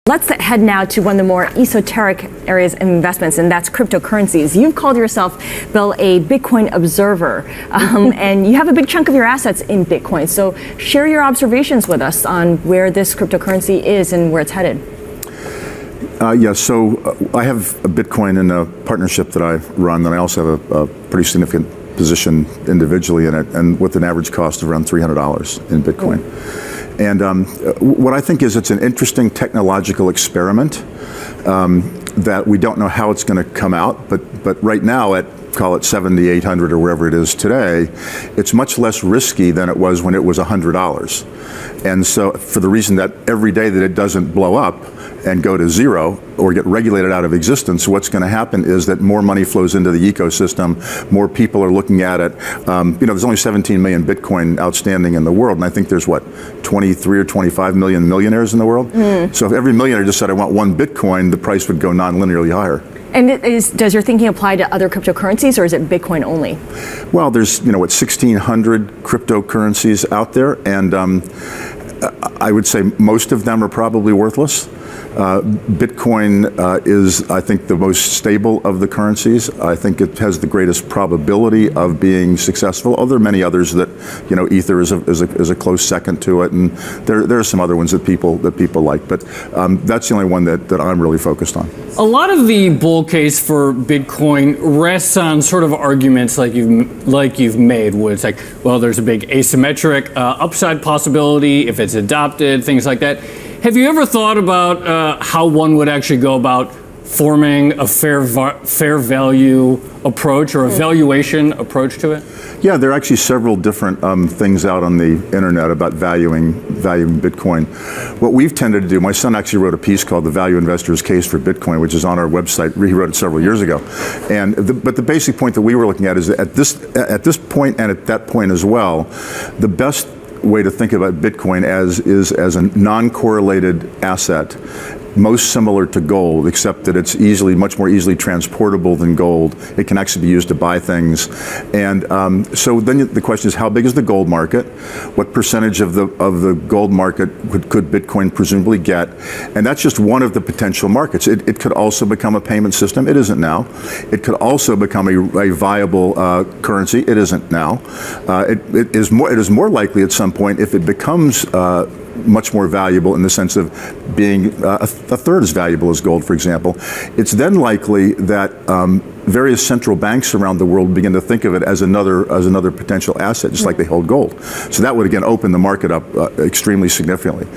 Let's head now to one of the more esoteric areas of investments, and that's cryptocurrencies. You've called yourself, Bill, a Bitcoin observer, and you have a big chunk of your assets in Bitcoin. So share your observations with us on where this cryptocurrency is and where it's headed. So I have a Bitcoin in a partnership that I run, and I also have a pretty significant position individually in it, and with an average cost of around $300 in Bitcoin. And what I think is it's an interesting technological experiment that we don't know how it's going to come out, but right now at, call it 7,800 or wherever it is today, it's much less risky than it was when it was $100. And so for the reason that every day that it doesn't blow up and go to zero or get regulated out of existence, what's going to happen is that more money flows into the ecosystem, more people are looking at it. There's only 17 million Bitcoin outstanding in the world, and I think there's 23 or 25 million millionaires in the world. So if every millionaire just said, I want one Bitcoin, the price would go non-linearly higher. And does your thinking apply to other cryptocurrencies, or is it Bitcoin only? Well, there's 1,600 cryptocurrencies out there, and I would say most of them are probably worthless. Bitcoin is, I think, the most stable of the currencies. I think it has the greatest probability of being successful. There are many others that, Ether is a close second to it, and there are some other ones that people like. But that's the only one that I'm really focused on. A lot of the bull case for Bitcoin rests on sort of arguments like you've made, where it's like, well, there's a big asymmetric upside possibility if it's adopted, things like that. Have you ever thought about how one would actually go about forming a fair value approach or a valuation approach to it? Yeah, there are actually several different things out on the internet about valuing Bitcoin. What we've tended to do, my son actually wrote a piece called The Value Investor's Case for Bitcoin, which is on our website. He wrote it several years ago. But the basic point that we were looking at is that at this point and at that point as well, the best way to think about Bitcoin is as a non-correlated asset, most similar to gold, except that it's much more easily transportable than gold. It can actually be used to buy things. And so then the question is, how big is the gold market? What percentage of the gold market could Bitcoin presumably get? And that's just one of the potential markets. It could also become a payment system. It isn't now. It could also become a viable currency. It isn't now. It is more likely at some point, if it becomes much more valuable in the sense of being a third as valuable as gold, for example, it's then likely that various central banks around the world begin to think of it as another potential asset, just like they hold gold. So that would again open the market up extremely significantly.